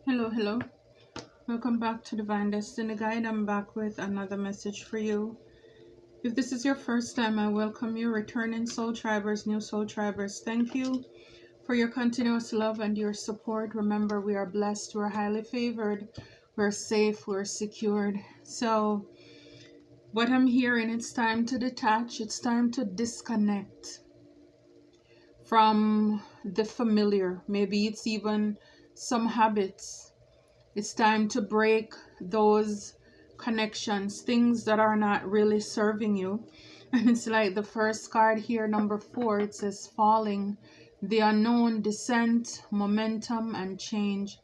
Hello. Welcome back to Divine Destiny Guide. I'm back with another message for you. If this is your first time, I welcome you. Returning soul tribers, new soul tribers, thank you for your continuous love and your support. Remember, we are blessed, we're highly favored, we're safe, we're secured. So, what I'm hearing, it's time to detach, it's time to disconnect from the familiar. Maybe it's even some habits. It's time to break those connections, things that are not really serving you. And it's like the first card here, number 4, it says falling, the unknown, descent, momentum, and change.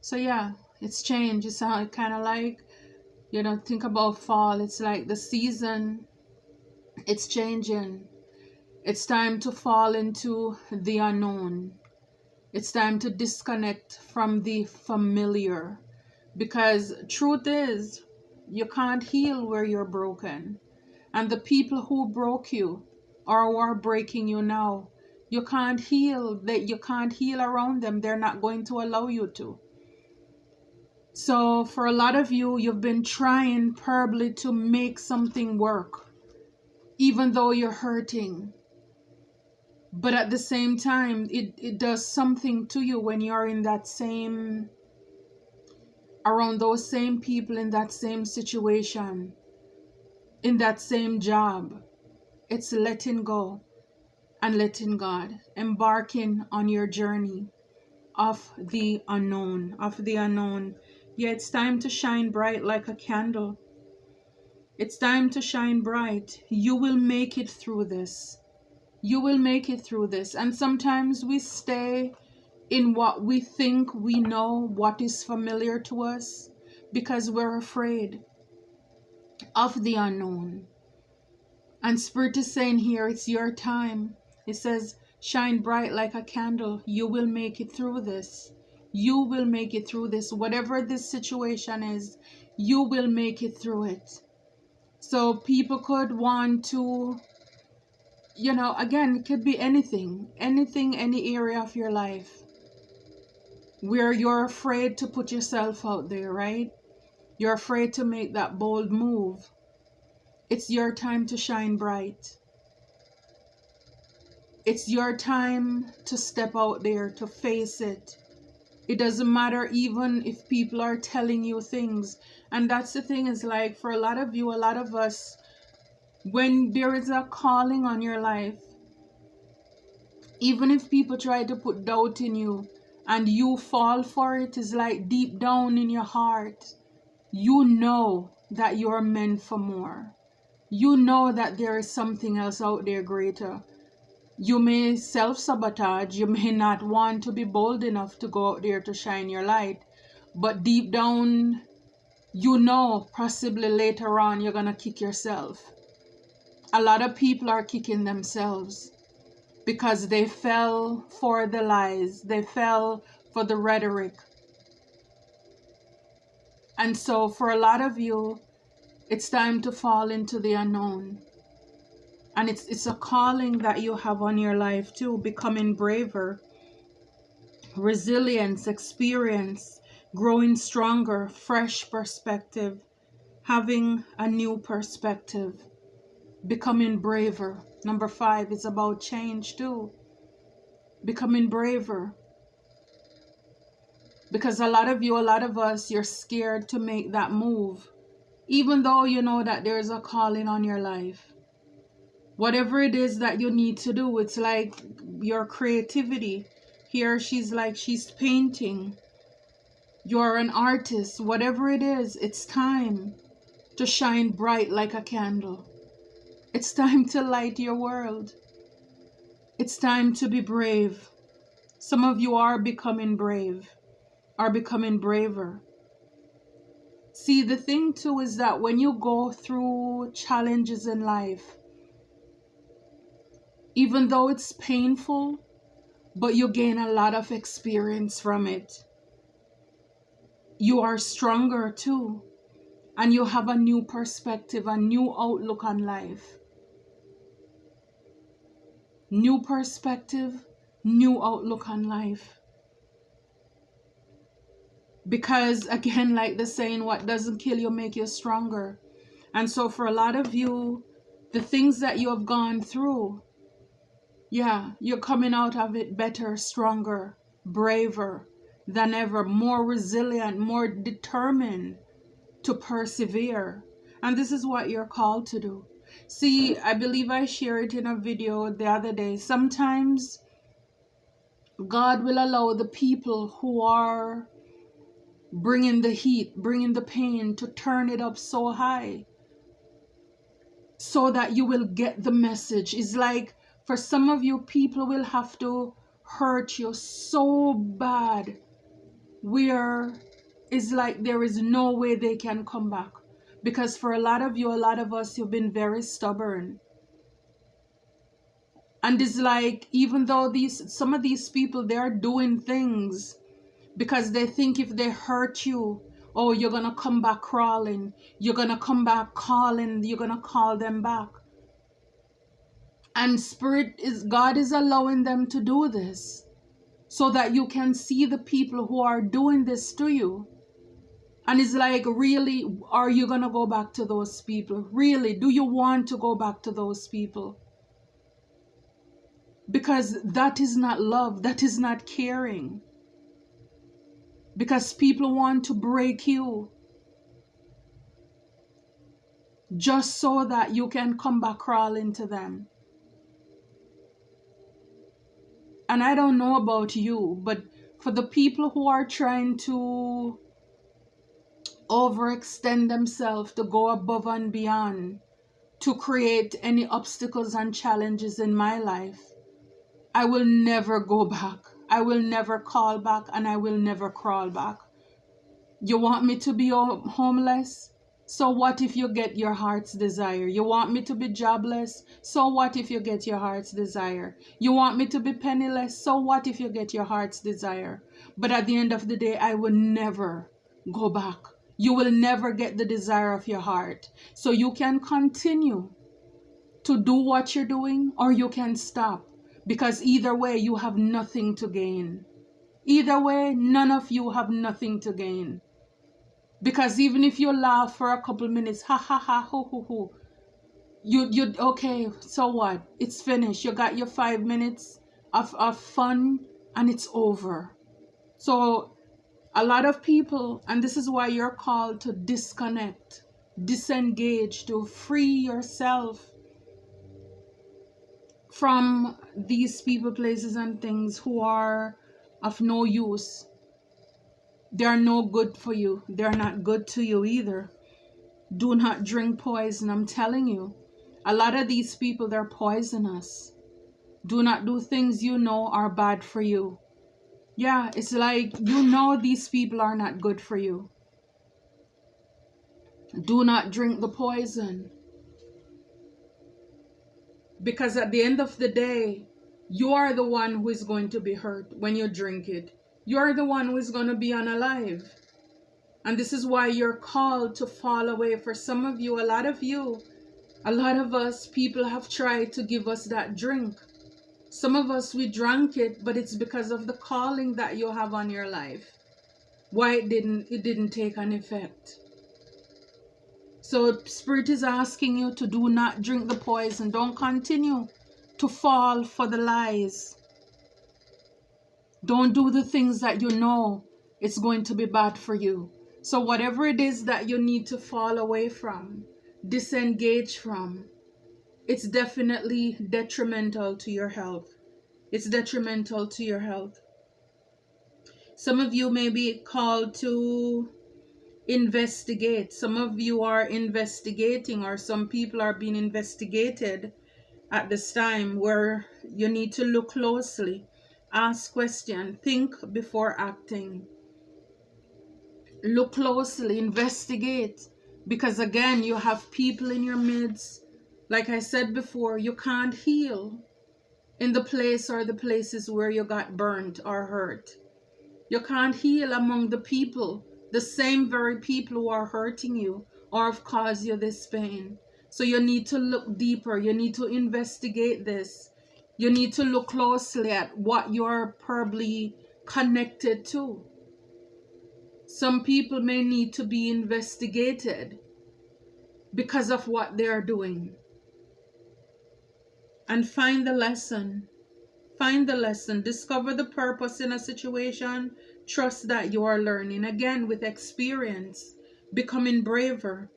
So yeah, it's change. It's kind of like, think about fall. It's like the season, it's changing. It's time to fall into the unknown. It's time to disconnect from the familiar. Because truth is, you can't heal where you're broken. And the people who broke you or who are breaking you now, you can't heal that. You can't heal around them. They're not going to allow you to. So for a lot of you, you've been trying probably to make something work, even though you're hurting. But at the same time, it does something to you when you're in that same, around those same people, in that same situation, in that same job. It's letting go and letting God, embarking on your journey of the unknown, Yeah, it's time to shine bright like a candle. It's time to shine bright. You will make it through this. You will make it through this. And sometimes we stay in what we think we know, what is familiar to us, because we're afraid of the unknown. And Spirit is saying here, it's your time. It says, shine bright like a candle. You will make it through this. You will make it through this. Whatever this situation is, you will make it through it. So people could want to, again, it could be anything, any area of your life where you're afraid to put yourself out there, right? You're afraid to make that bold move. It's your time to shine bright. It's your time to step out there, to face it. It doesn't matter even if people are telling you things. And that's the thing, is like, for a lot of you, a lot of us, when there is a calling on your life, even if people try to put doubt in you and you fall for it, is like deep down in your heart, you know that you're meant for more. You know that there is something else out there greater. You may self-sabotage, you may not want to be bold enough to go out there to shine your light, but deep down, you know possibly later on you're going to kick yourself. A lot of people are kicking themselves because they fell for the lies, they fell for the rhetoric. And so for a lot of you, it's time to fall into the unknown. And it's a calling that you have on your life too, becoming braver, resilience, experience, growing stronger, fresh perspective, having a new perspective, becoming braver. Number 5 is about change too, becoming braver. Because a lot of you, a lot of us, you're scared to make that move, even though you know that there's a calling on your life. Whatever it is that you need to do, it's like your creativity. Here she's painting. You're an artist. Whatever it is, it's time to shine bright like a candle. It's time to light your world. It's time to be brave. Some of you are becoming brave, are becoming braver. See, the thing too is that when you go through challenges in life, even though it's painful, but you gain a lot of experience from it. You are stronger too, and you have a new perspective, a new outlook on life. New perspective, new outlook on life. Because again, like the saying, what doesn't kill you make you stronger. And so for a lot of you, the things that you have gone through, yeah, you're coming out of it better, stronger, braver than ever, more resilient, more determined to persevere. And this is what you're called to do. See, I believe I shared it in a video the other day. Sometimes God will allow the people who are bringing the heat, bringing the pain, to turn it up so high so that you will get the message. It's like for some of you, people will have to hurt you so bad where it's like there is no way they can come back. Because for a lot of you, a lot of us, you've been very stubborn. And it's like, even though some of these people, they're doing things because they think if they hurt you, oh, you're going to come back crawling. You're going to come back calling. You're going to call them back. And God is allowing them to do this so that you can see the people who are doing this to you. And it's like, really, are you going to go back to those people? Really, do you want to go back to those people? Because that is not love. That is not caring. Because people want to break you just so that you can come back crawling to them. And I don't know about you, but for the people who are trying to overextend themselves, to go above and beyond, to create any obstacles and challenges in my life, I will never go back. I will never call back, and I will never crawl back. You want me to be homeless? So what if you get your heart's desire? You want me to be jobless? So what if you get your heart's desire? You want me to be penniless? So what if you get your heart's desire? But at the end of the day, I will never go back. You will never get the desire of your heart. So you can continue to do what you're doing, or you can stop. Because either way, you have nothing to gain. Either way, none of you have nothing to gain. Because even if you laugh for a couple minutes, ha ha ha, hoo hoo hoo, you okay, so what? It's finished. You got your 5 minutes of fun and it's over. So a lot of people, and this is why you're called to disconnect, disengage, to free yourself from these people, places, and things who are of no use. They are no good for you. They're not good to you either. Do not drink poison. I'm telling you, a lot of these people, they're poisonous. Do not do things you know are bad for you. Yeah, it's like, you know these people are not good for you. Do not drink the poison. Because at the end of the day, you are the one who is going to be hurt when you drink it. You're the one who is going to be unalive. And this is why you're called to fall away. For some of you, a lot of us, people have tried to give us that drink. Some of us, we drank it, but it's because of the calling that you have on your life. Why it didn't take an effect. So Spirit is asking you to do not drink the poison. Don't continue to fall for the lies. Don't do the things that you know it's going to be bad for you. So whatever it is that you need to fall away from, disengage from, it's definitely detrimental to your health. It's detrimental to your health. Some of you may be called to investigate. Some of you are investigating, or some people are being investigated at this time, where you need to look closely. Ask questions, think before acting. Look closely, investigate. Because again, you have people in your midst. Like I said before, you can't heal in the place or the places where you got burnt or hurt. You can't heal among the people, the same very people who are hurting you or have caused you this pain. So you need to look deeper. You need to investigate this. You need to look closely at what you're probably connected to. Some people may need to be investigated because of what they are doing. And find the lesson. Find the lesson. Discover the purpose in a situation. Trust that you are learning. Again, with experience, becoming braver.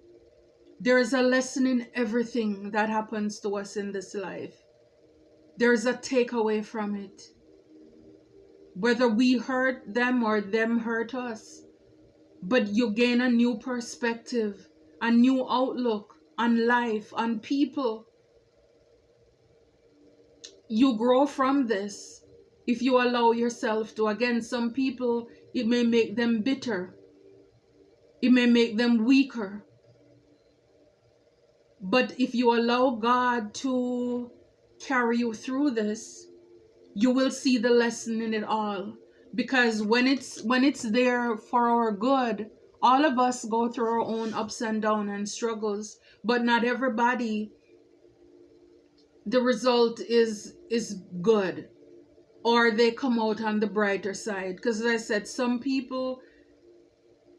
There is a lesson in everything that happens to us in this life. There is a takeaway from it. Whether we hurt them or them hurt us. But you gain a new perspective, a new outlook on life, on people. You grow from this if you allow yourself to. Again, some people, it may make them bitter. It may make them weaker. But if you allow God to carry you through this, you will see the lesson in it all. Because when it's there for our good, all of us go through our own ups and downs and struggles, but not everybody, the result is good, or they come out on the brighter side. Because as I said, some people,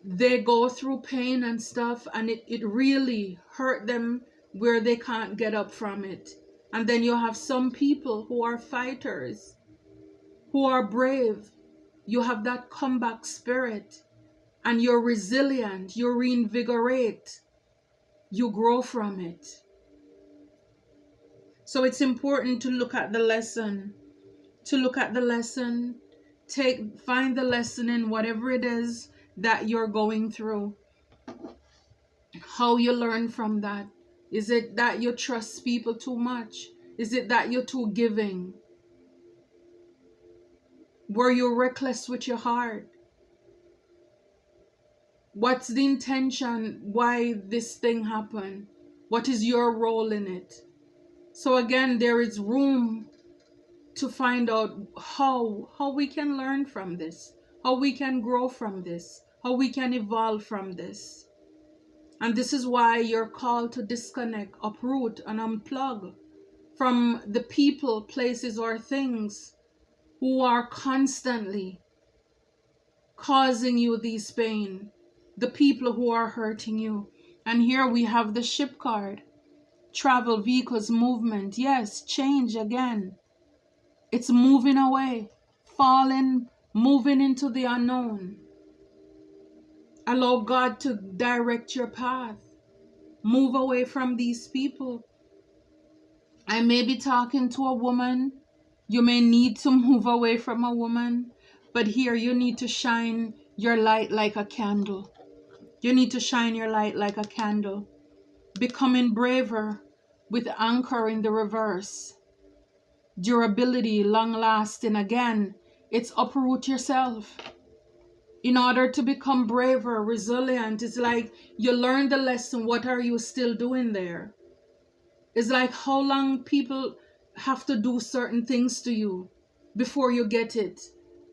they go through pain and stuff, and it really hurt them where they can't get up from it. And then you have some people who are fighters, who are brave. You have that comeback spirit, and you're resilient, you reinvigorate, you grow from it. So it's important to look at the lesson, find the lesson in whatever it is that you're going through. How you learn from that. Is it that you trust people too much? Is it that you're too giving? Were you reckless with your heart? What's the intention? Why this thing happened? What is your role in it? So again, there is room to find out how we can learn from this, how we can grow from this, how we can evolve from this. And this is why you're called to disconnect, uproot, and unplug from the people, places, or things who are constantly causing you this pain, the people who are hurting you. And here we have the ship card. Travel, vehicles, movement. Yes, change again. It's moving away, falling, moving into the unknown. Allow God to direct your path. Move away from these people. I may be talking to a woman. You may need to move away from a woman. But here you need to shine your light like a candle. You need to shine your light like a candle. Becoming braver with anchor in the reverse. Durability, long lasting. Again, it's uproot yourself. In order to become braver, resilient, it's like you learn the lesson. What are you still doing there? It's like how long people have to do certain things to you before you get it.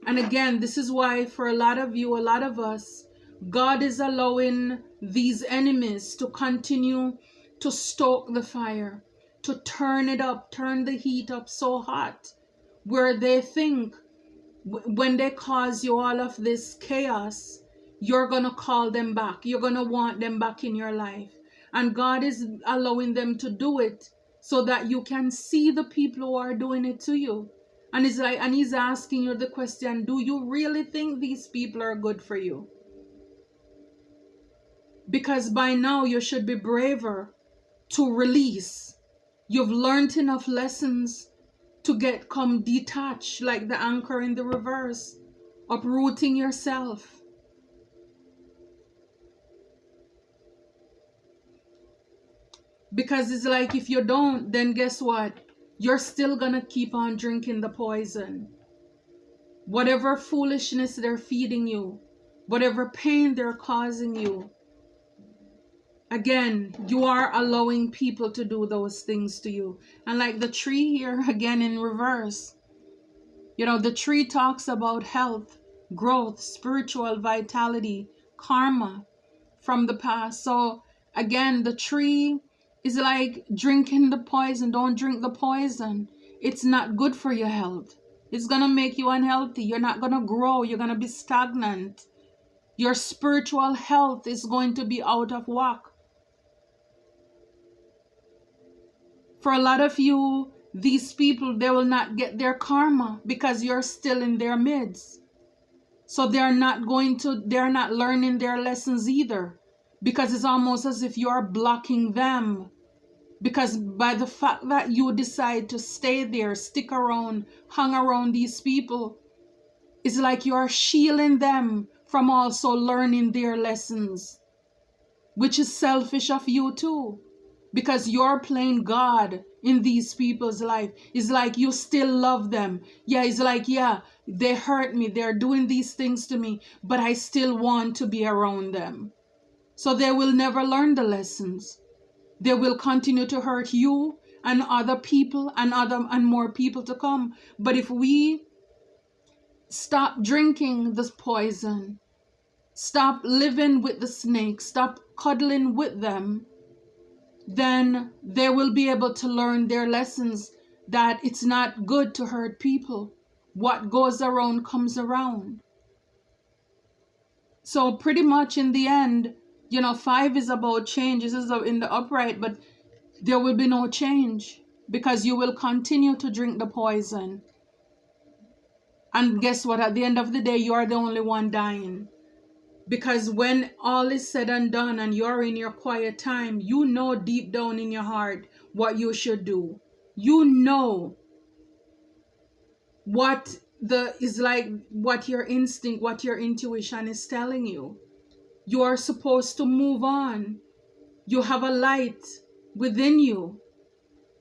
And again, this is why for a lot of you, a lot of us, God is allowing these enemies to continue to stoke the fire, to turn it up, turn the heat up so hot, where they think when they cause you all of this chaos, you're going to call them back. You're going to want them back in your life. And God is allowing them to do it so that you can see the people who are doing it to you. And it's like, and he's asking you the question, do you really think these people are good for you? Because by now you should be braver to release. You've learned enough lessons to come detached, like the anchor in the reverse, uprooting yourself. Because it's like if you don't, then guess what? You're still gonna keep on drinking the poison. Whatever foolishness they're feeding you, whatever pain they're causing you, again, you are allowing people to do those things to you. And like the tree here, again in reverse, you know, the tree talks about health, growth, spiritual vitality, karma from the past. So again, the tree is like drinking the poison. Don't drink the poison. It's not good for your health. It's going to make you unhealthy. You're not going to grow. You're going to be stagnant. Your spiritual health is going to be out of whack. For a lot of you, these people, they will not get their karma because you're still in their midst. So they're not learning their lessons either, because it's almost as if you're blocking them. Because by the fact that you decide to stay there, stick around, hang around these people, it's like you're shielding them from also learning their lessons, which is selfish of you too, because you're playing God in these people's life. It's like you still love them. Yeah, it's like, yeah, they hurt me, they're doing these things to me, but I still want to be around them. So they will never learn the lessons. They will continue to hurt you and other people and more people to come. But if we stop drinking this poison, stop living with the snakes, stop cuddling with them, then they will be able to learn their lessons, that it's not good to hurt people. What goes around comes around. So pretty much in the end, 5 is about change. This is in the upright, but there will be no change because you will continue to drink the poison. And guess what? At the end of the day, you are the only one dying. Because when all is said and done and you're in your quiet time, you know deep down in your heart what you should do. You know what what your instinct, what your intuition is telling you. You are supposed to move on. You have a light within you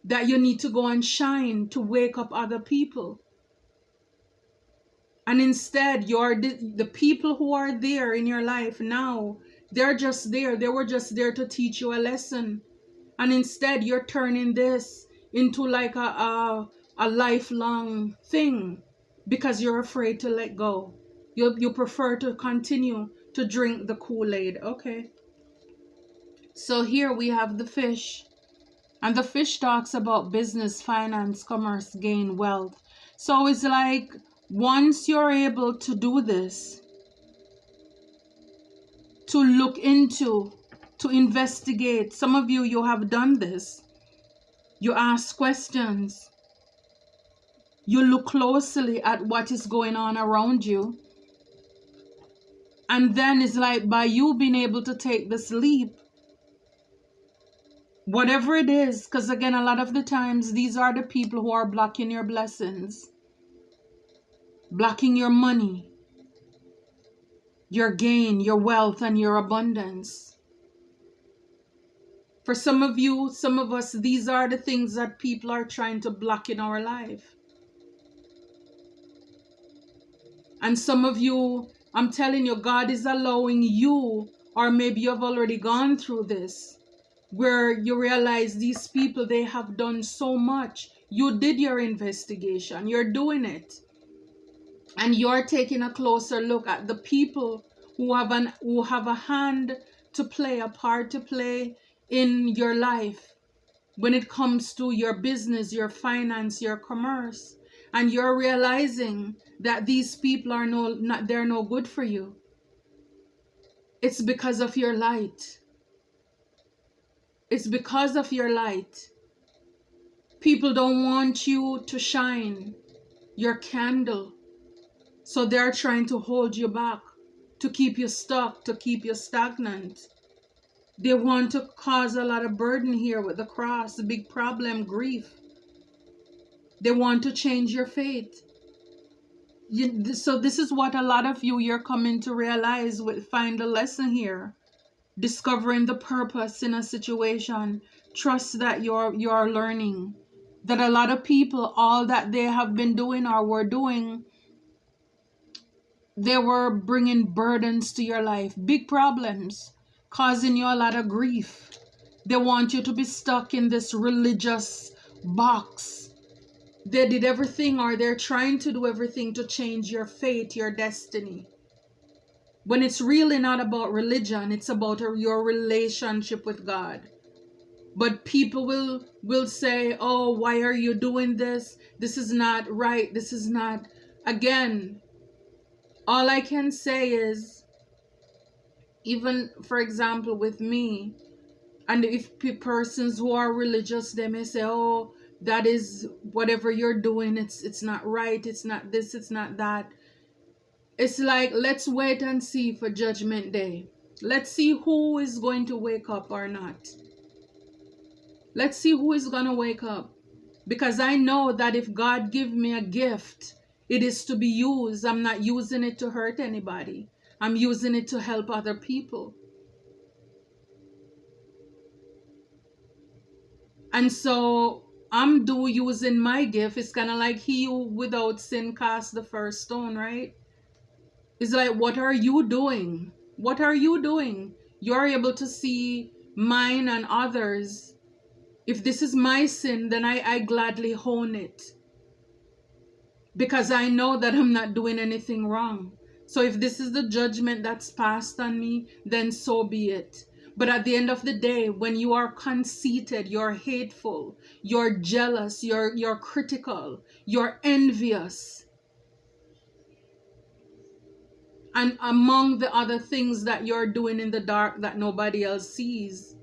that you need to go and shine to wake up other people. And instead, you're the people who are there in your life now, they're just there. They were just there to teach you a lesson. And instead, you're turning this into like a lifelong thing because you're afraid to let go. You prefer to continue to drink the Kool-Aid. Okay. So here we have the fish. And the fish talks about business, finance, commerce, gain, wealth. So it's like once you're able to do this, to look into, to investigate. Some of you have done this. You ask questions. You look closely at what is going on around you. And then it's like by you being able to take this leap, whatever it is, because again, a lot of the times, these are the people who are blocking your blessings, blocking your money, your gain, your wealth, and your abundance. For some of you, some of us, these are the things that people are trying to block in our life. And some of you, I'm telling you, God is allowing you, or maybe you've already gone through this, where you realize these people, they have done so much. You did your investigation. You're doing it. And you're taking a closer look at the people who have a hand to play, a part to play in your life when it comes to your business, your finance, your commerce. And you're realizing that these people are they're no good for you. It's because of your light. It's because of your light. People don't want you to shine your candle. So they're trying to hold you back, to keep you stuck, to keep you stagnant. They want to cause a lot of burden here with the cross, the big problem, grief. They want to change your fate. So this is what a lot of you're coming to realize, find a lesson here. Discovering the purpose in a situation. Trust that you're learning. That a lot of people, all that they have been doing or were doing, they were bringing burdens to your life. Big problems. Causing you a lot of grief. They want you to be stuck in this religious box. They did everything, or they're trying to do everything to change your fate, your destiny. When it's really not about religion, it's about your relationship with God. But people will say, oh, why are you doing this? This is not right. This is not. Again, all I can say is Even for example with me, and if persons who are religious, they may say, oh, that is whatever you're doing, it's not right, it's not this, it's not that. It's like, let's wait and see for judgment day. Let's see who is going to wake up or not. Let's see who is going to wake up. Because I know that if God give me a gift, it is to be used. I'm not using it to hurt anybody. I'm using it to help other people. And so I'm using my gift. It's kind of like he who without sin cast the first stone, right? It's like, what are you doing? What are you doing? You're able to see mine and others. If this is my sin, then I gladly hone it. Because I know that I'm not doing anything wrong. So if this is the judgment that's passed on me, then so be it. But at the end of the day, when you are conceited, you're hateful, you're jealous, you're critical, you're envious, and among the other things that you're doing in the dark that nobody else sees.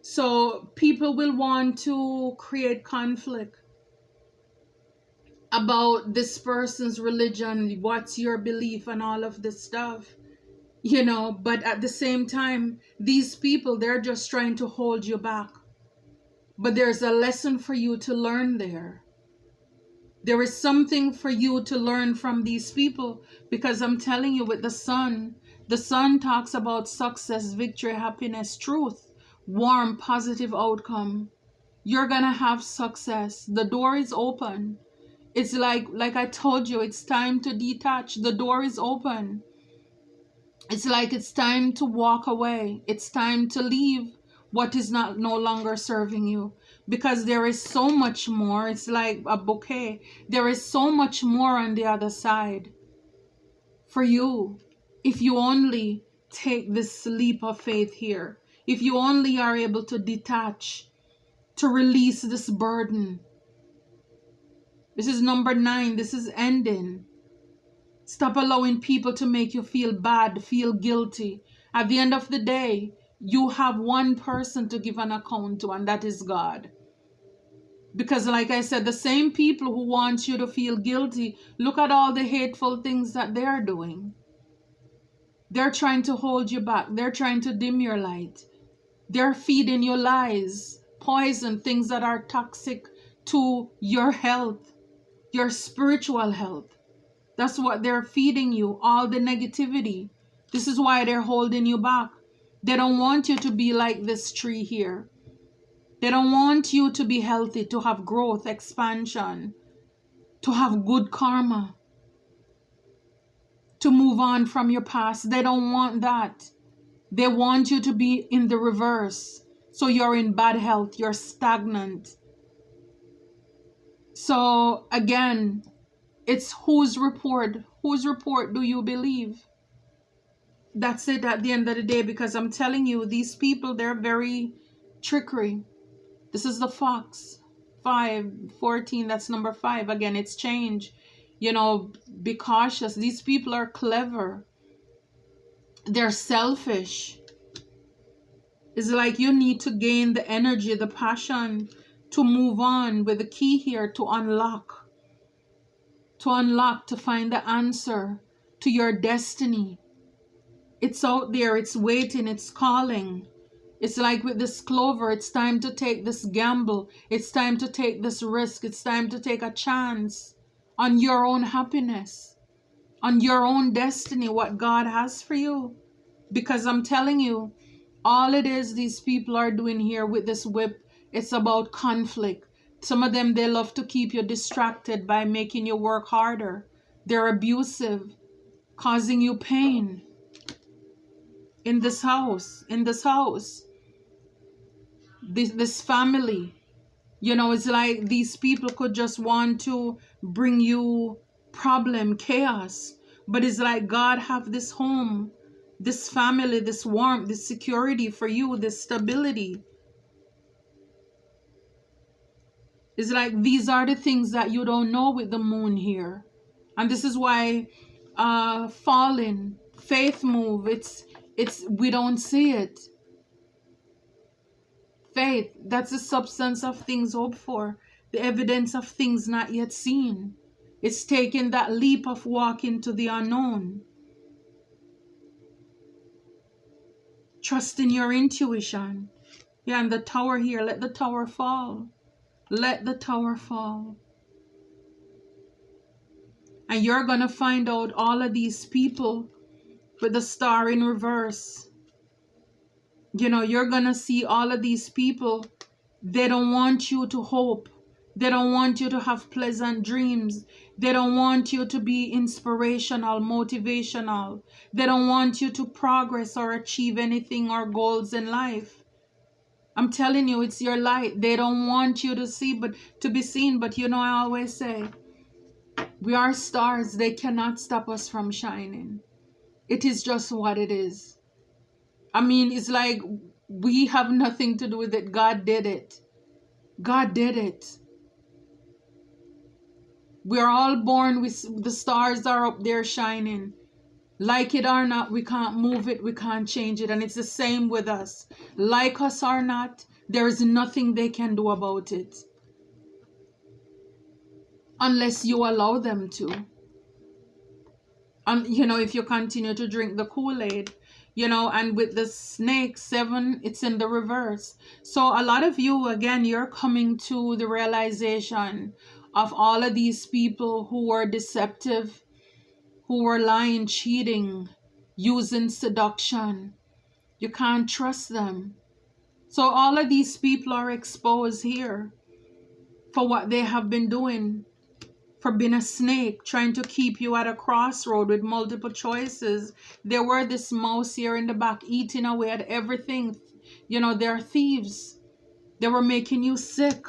So people will want to create conflict about this person's religion, what's your belief, and all of this stuff. But at the same time, these people, they're just trying to hold you back. But there's a lesson for you to learn there. There is something for you to learn from these people, because I'm telling you, with the sun talks about success, victory, happiness, truth, warm, positive outcome. You're gonna have success. The door is open. It's like I told you, it's time to detach. The door is open. It's like it's time to walk away. It's time to leave what is no longer serving you, because there is so much more. It's like a bouquet. There is so much more on the other side for you, if you only take this leap of faith here. If you only are able to detach, to release this burden. This is number 9. This is ending. Stop allowing people to make you feel bad, feel guilty. At the end of the day, you have one person to give an account to, and that is God. Because like I said, the same people who want you to feel guilty, look at all the hateful things that they're doing. They're trying to hold you back. They're trying to dim your light. They're feeding you lies, poison, things that are toxic to your health, your spiritual health. That's what they're feeding you, all the negativity. This is why they're holding you back. They don't want you to be like this tree here. They don't want you to be healthy, to have growth, expansion, to have good karma, to move on from your past. They don't want that. They want you to be in the reverse. So you're in bad health, you're stagnant. So again, it's whose report do you believe? That's it at the end of the day, because I'm telling you, these people, they're very trickery. This is the fox. 5:14, that's number 5. Again, it's change. Be cautious. These people are clever. They're selfish. It's like you need to gain the energy, the passion to move on, with the key here to unlock, to find the answer to your destiny. It's out there, it's waiting, it's calling. It's like with this clover, it's time to take this gamble. It's time to take this risk. It's time to take a chance on your own happiness, on your own destiny, what God has for you. Because I'm telling you, all it is these people are doing here with this whip, it's about conflict. Some of them, they love to keep you distracted by making you work harder. They're abusive, causing you pain. In this house, this family, it's like these people could just want to bring you problem, chaos. But it's like God have this home, this family, this warmth, this security for you, this stability. It's like these are the things that you don't know with the moon here. And this is why falling Faith move. We don't see it. Faith, that's the substance of things hoped for, the evidence of things not yet seen. It's taking that leap of walk into the unknown. Trust in your intuition. Yeah, and the tower here, let the tower fall. Let the tower fall. And you're going to find out all of these people with the star in reverse. You know, you're going to see all of these people. They don't want you to hope. They don't want you to have pleasant dreams. They don't want you to be inspirational, motivational. They don't want you to progress or achieve anything or goals in life. I'm telling you, it's your light. They don't want you to see, but to be seen. But you know, I always say, we are stars. They cannot stop us from shining. It is just what it is. I mean, it's like we have nothing to do with it. God did it. God did it. We're all born with the stars are up there shining. Like it or not, we can't move it, we can't change it. And it's the same with us. Like us or not, there is nothing they can do about it. Unless you allow them to. And you know, if you continue to drink the Kool-Aid, you know, and with the snake 7, it's in the reverse. So a lot of you, again, you're coming to the realization of all of these people who were deceptive, who were lying, cheating, using seduction. You can't trust them. So all of these people are exposed here for what they have been doing, for being a snake, trying to keep you at a crossroad with multiple choices. There were this mouse here in the back eating away at everything. You know, they're thieves. They were making you sick.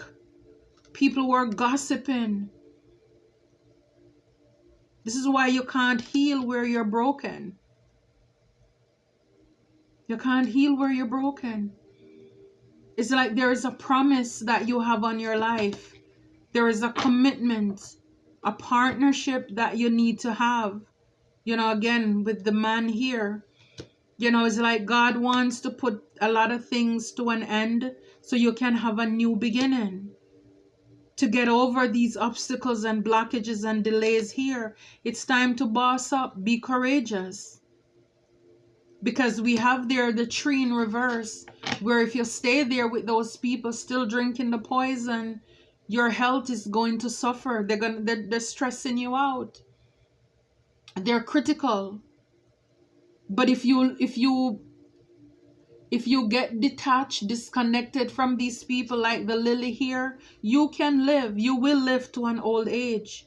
People were gossiping. This is why you can't heal where you're broken. You can't heal where you're broken. It's like there is a promise that you have on your life. There is a commitment, a partnership that you need to have. You know, again, with the man here, you know, it's like God wants to put a lot of things to an end so you can have a new beginning. To get over these obstacles and blockages and delays here, it's time to boss up, be courageous. Because we have there the tree in reverse, where if you stay there with those people still drinking the poison, your health is going to suffer. They're stressing you out. They're critical. But if you get detached, disconnected from these people like the lily here, you can live. You will live to an old age.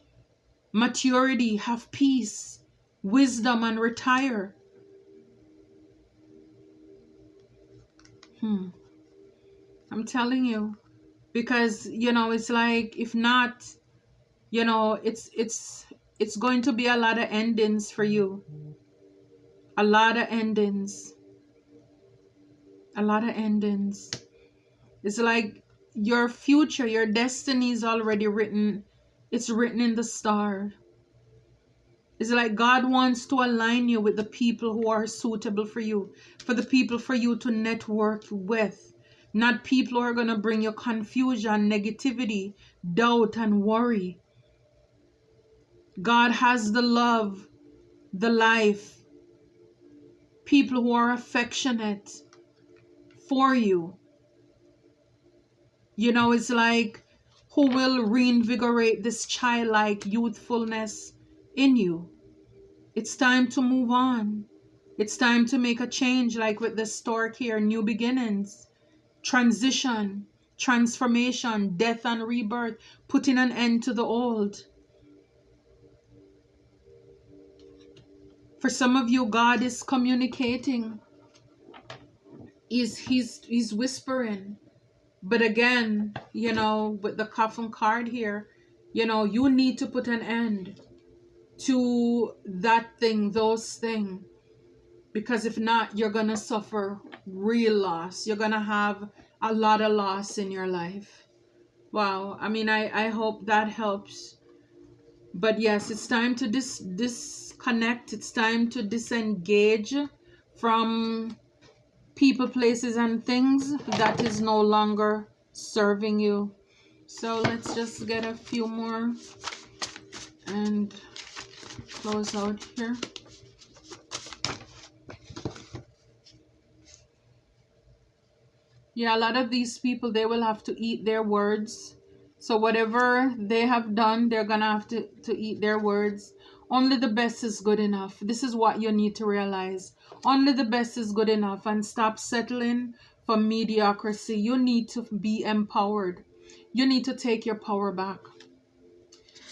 Maturity, have peace, wisdom, and retire. I'm telling you, because you know, it's like, if not, you know, it's going to be a lot of endings for you. A lot of endings. A lot of endings. It's like your future, your destiny is already written. It's written in the star. It's like God wants to align you with the people who are suitable for you, for the people for you to network with, not people who are going to bring you confusion, negativity, doubt, and worry. God has the love, the life, people who are affectionate for you. You know, it's like, who will reinvigorate this childlike youthfulness in you. It's time to move on. It's time to make a change, like with the stork here, new beginnings, transition, transformation, death and rebirth, putting an end to the old. For some of you, God is communicating. He's whispering. But again, you know, with the coffin card here, you know, you need to put an end to that thing, those things. Because if not, you're going to suffer real loss. You're going to have a lot of loss in your life. Wow. I mean, I hope that helps. But yes, it's time to disconnect disconnect. It's time to disengage from people, places, and things that is no longer serving you. So let's just get a few more and close out here. Yeah, a lot of these people, they will have to eat their words. So whatever they have done, they're gonna have to eat their words. Only the best is good enough. This is what you need to realize. Only the best is good enough, and stop settling for mediocrity. You need to be empowered. You need to take your power back.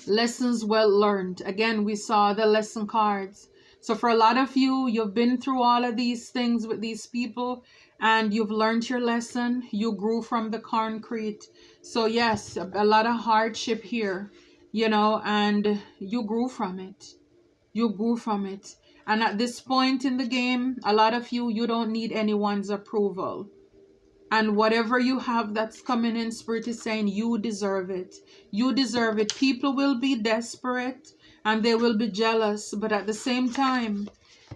Lessons well learned. Again, we saw the lesson cards. So for a lot of you, you've been through all of these things with these people and you've learned your lesson. You grew from the concrete. So yes, a lot of hardship here, you know, and you grew from it. You grew from it. And at this point in the game, a lot of you, you don't need anyone's approval. And whatever you have that's coming in, Spirit is saying you deserve it. You deserve it. People will be desperate and they will be jealous. But at the same time,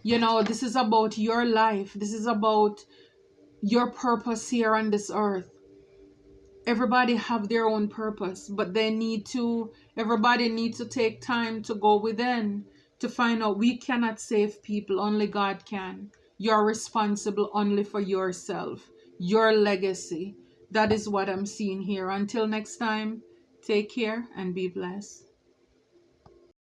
you know, this is about your life. This is about your purpose here on this earth. Everybody have their own purpose, but everybody needs to take time to go within to find out we cannot save people. Only God can. You're responsible only for yourself. Your legacy. That is what I'm seeing here. Until next time, take care and be blessed.